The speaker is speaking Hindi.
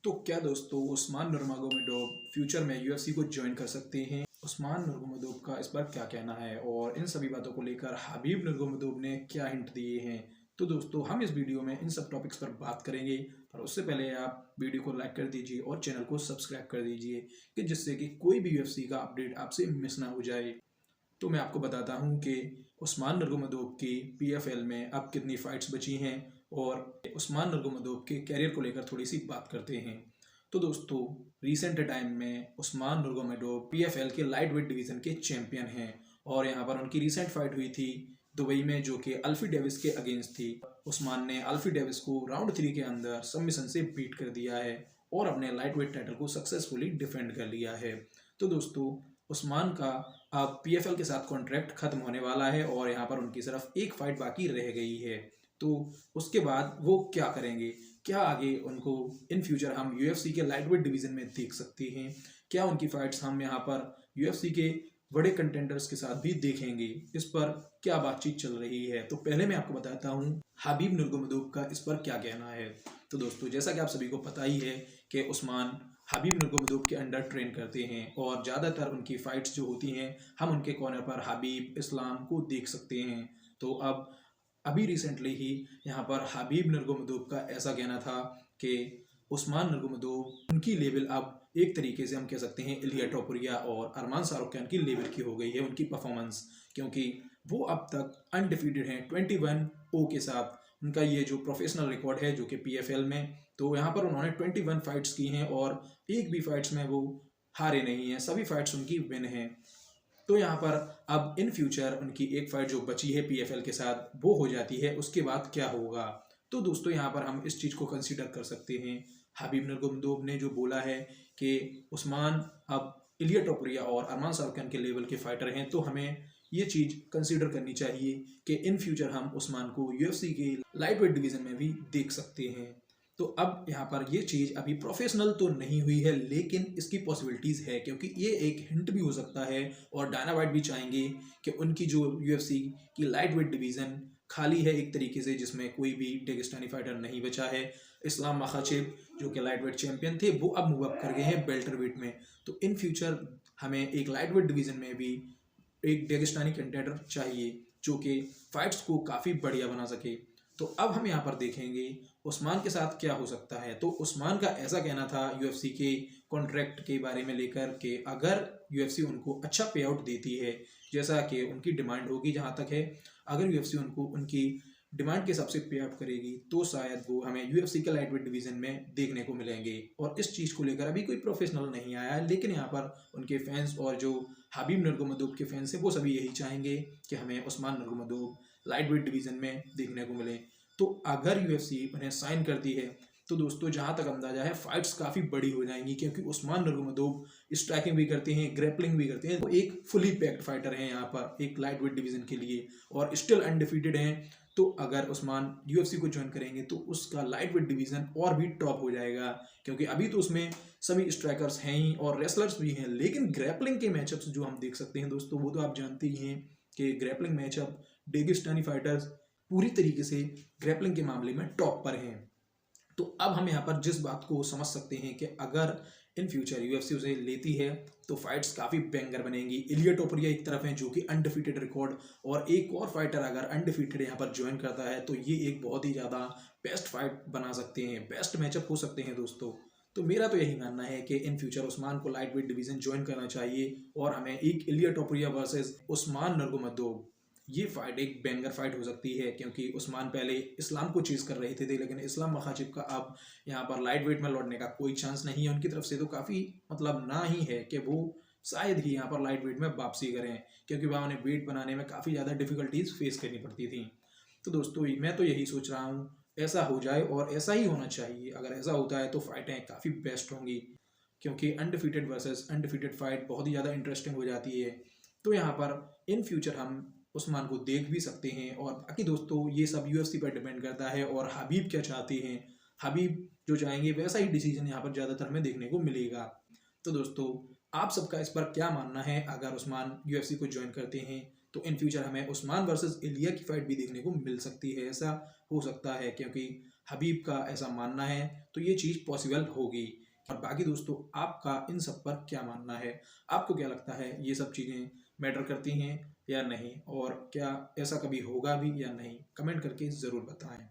तो क्या दोस्तों उस्मान नुर्मागोमेडोव फ्यूचर में यूएफसी को ज्वाइन कर सकते हैं? उस्मान नुर्मागोमेडोव का इस पर क्या कहना है और इन सभी बातों को लेकर हबीब नुर्मागोमेडोव ने क्या हिंट दिए हैं? तो दोस्तों हम इस वीडियो में इन सब टॉपिक्स पर बात करेंगे, पर उससे पहले आप वीडियो को लाइक कर दीजिए और चैनल को सब्सक्राइब कर दीजिए कि जिससे कि कोई भी यूएफसी का अपडेट आपसे मिस ना हो जाए। तो मैं आपको बताता हूं कि उस्मान नुर्मागोमेडोव की पीएफएल में अब कितनी फाइट्स बची हैं और उस्मान नुर्मागोमेडोव के कैरियर को लेकर थोड़ी सी बात करते हैं। तो दोस्तों रिसेंट टाइम में उस्मान नुर्मागोमेडोव पीएफएल के लाइट वेट डिवीज़न के चैंपियन हैं और यहाँ पर उनकी रिसेंट फाइट हुई थी दुबई में, जो कि अल्फी डेविस के अगेंस्ट थी। उस्मान ने अल्फी डेविस को राउंड 3 के अंदर सबमिशन से बीट कर दिया है और अपने लाइट वेट टाइटल को सक्सेसफुली डिफेंड कर लिया है। तो दोस्तों उस्मान का अब पीएफएल के साथ कॉन्ट्रैक्ट खत्म होने वाला है और यहाँ पर उनकी सिर्फ एक फाइट बाकी रह गई है। तो उसके बाद वो क्या करेंगे, क्या आगे उनको इन फ्यूचर हम यूएफसी के लाइट वेट डिवीज़न में देख सकते हैं? क्या उनकी फाइट्स हम यहाँ पर यूएफसी के बड़े कंटेंडर्स के साथ भी देखेंगे? इस पर क्या बातचीत चल रही है? तो पहले मैं आपको बताता हूँ हबीब नुर्मागोमेडोव का इस पर क्या कहना है। तो दोस्तों जैसा कि आप सभी को पता ही है कि उस्मान हबीब नुर्मागोमेडोव के अंडर ट्रेन करते हैं और ज़्यादातर उनकी फाइट्स जो होती हैं हम उनके कॉर्नर पर हबीब इस्लाम को देख सकते हैं। तो अब अभी रिसेंटली ही यहाँ पर हबीब नुर्मागोमेडोव का ऐसा कहना था कि उस्मान नुर्मागोमेडोव उनकी लेवल अब एक तरीके से हम कह सकते हैं इलिया टोपुरिया और अरमान शाहरुख की लेवल की हो गई है उनकी परफॉर्मेंस, क्योंकि वो अब तक अनडिफीटेड हैं 21-0 के साथ। उनका ये जो प्रोफेशनल रिकॉर्ड है जो कि पीएफएल में, तो यहाँ पर उन्होंने 21 फाइट्स की हैं और एक भी फाइट्स में वो हारे नहीं हैं, सभी फाइट्स उनकी विन हैं। तो यहाँ पर अब इन फ्यूचर उनकी एक फाइट जो बची है पीएफएल के साथ वो हो जाती है, उसके बाद क्या होगा? तो दोस्तों यहाँ पर हम इस चीज़ को कंसीडर कर सकते हैं। हबीब नुर्मागोमेडोव ने जो बोला है कि उस्मान अब इलिया टोपुरिया और अरमान शाहरुख के लेवल के फाइटर हैं, तो हमें ये चीज़ कंसीडर करनी चाहिए कि इन फ्यूचर हम उस्मान को यूएफसी के लाइट वेट डिवीज़न में भी देख सकते हैं। तो अब यहाँ पर ये चीज़ अभी प्रोफेशनल तो नहीं हुई है, लेकिन इसकी पॉसिबिलिटीज़ है, क्योंकि ये एक हिंट भी हो सकता है और डायना वाइट भी चाहेंगे कि उनकी जो यूएफसी की लाइट वेट डिवीज़न खाली है एक तरीके से, जिसमें कोई भी डेगिस्तानी फाइटर नहीं बचा है। इस्लाम मखाचिव जो कि लाइट वेट चैंपियन थे वो अब मूव अप कर गए हैं बेल्टर वेट में। तो इन फ्यूचर हमें एक लाइट वेट डिवीज़न में भी एक डेगिस्तानी कंटेंडर चाहिए जो कि फाइट्स को काफ़ी बढ़िया बना सके। तो अब हम यहाँ पर देखेंगे उस्मान के साथ क्या हो सकता है। तो उस्मान का ऐसा कहना था यूएफसी के कॉन्ट्रैक्ट के बारे में लेकर कि अगर यूएफसी उनको अच्छा पे आउट देती है, जैसा कि उनकी डिमांड होगी, जहाँ तक है अगर यूएफसी उनको उनकी डिमांड के हिसाब से पे आउट करेगी तो शायद वो हमें यूएफसी के लाइट वेट डिवीज़न में देखने को मिलेंगे। और इस चीज़ को लेकर अभी कोई प्रोफेशनल नहीं आया है, लेकिन यहाँ पर उनके फैंस और जो हबीब नुर्मागोमेडोव के फैंस हैं वो सभी यही चाहेंगे कि हमें उस्मान नुर्मागोमेडोव लाइट वेट डिवीज़न में देखने को मिले। तो अगर यूएफसी उन्हें साइन करती है तो दोस्तों जहाँ तक अंदाजा है फाइट्स काफ़ी बड़ी हो जाएंगी, क्योंकि उस्मान नुर्मागोमेडोव स्ट्राइकिंग भी करते हैं, ग्रैपलिंग भी करते हैं। वो एक फुली पैक्ड फाइटर हैं यहाँ पर एक लाइट वेट डिवीज़न के लिए और स्टिल अनडिफीटेड हैं। तो अगर उस्मान यूएफसी को ज्वाइन करेंगे तो उसका लाइट वेट डिवीज़न और भी टॉप हो जाएगा, क्योंकि अभी तो उसमें सभी स्ट्राइकर्स हैं ही और रेसलर्स भी हैं, लेकिन ग्रैपलिंग के मैचअप्स जो हम देख सकते हैं दोस्तों वो तो आप जानते ही हैं कि ग्रैपलिंग मैचअप डेगिस्तानी फाइटर्स पूरी तरीके से ग्रैपलिंग के मामले में टॉप पर हैं। तो अब हम यहाँ पर जिस बात को समझ सकते हैं कि अगर इन फ्यूचर यूएफसी उसे लेती है तो फाइट्स काफ़ी बैंगर बनेंगी। इलिया टोपुरिया एक तरफ है जो कि अनडिफीटेड रिकॉर्ड, और एक और फाइटर अगर अनडिफीटेड यहाँ पर ज्वाइन करता है तो ये एक बहुत ही ज़्यादा बेस्ट फाइट बना सकते हैं, बेस्ट मैचअप हो सकते हैं दोस्तों। तो मेरा तो यही मानना है कि इन फ्यूचर उस्मान को लाइट वेट डिवीज़न ज्वाइन करना चाहिए और हमें एक इलिया टोपुरिया वर्सेस उस्मान नुर्मागोमेडोव ये फाइट एक बैंगर फाइट हो सकती है, क्योंकि उस्मान पहले इस्लाम को चीज़ कर रहे थे, लेकिन इस्लाम मखाचिव का अब यहाँ पर लाइट वेट में लौटने का कोई चांस नहीं है उनकी तरफ से। तो काफ़ी मतलब ना ही है कि वो शायद ही यहाँ पर लाइट वेट में वापसी करें, क्योंकि वहाँ उन्हें वेट बनाने में काफ़ी ज़्यादा डिफिकल्टीज फेस करनी पड़ती थी। तो दोस्तों मैं तो यही सोच रहा हूँ ऐसा हो जाए और ऐसा ही होना चाहिए। अगर ऐसा होता है तो फाइटें काफ़ी बेस्ट होंगी, क्योंकि अनडिफीटेड वर्सेस अनडिफीटेड फाइट बहुत ही ज़्यादा इंटरेस्टिंग हो जाती है। तो यहाँ पर इन फ्यूचर हम उस्मान को देख भी सकते हैं। और बाकी दोस्तों ये सब यूएफसी पर डिपेंड करता है और हबीब क्या चाहते हैं, हबीब जो चाहेंगे वैसा ही डिसीजन यहाँ पर ज़्यादातर हमें देखने को मिलेगा। तो दोस्तों आप सबका इस पर क्या मानना है? अगर उस्मान यूएफसी को ज्वाइन करते हैं तो इन फ्यूचर हमें उस्मान वर्सेस इलिया की फाइट भी देखने को मिल सकती है, ऐसा हो सकता है, क्योंकि हबीब का ऐसा मानना है तो ये चीज़ पॉसिबल होगी। और बाकी दोस्तों आपका इन सब पर क्या मानना है? आपको क्या लगता है ये सब चीज़ें मैटर करती हैं या नहीं? और क्या ऐसा कभी होगा भी या नहीं? कमेंट करके ज़रूर बताएं।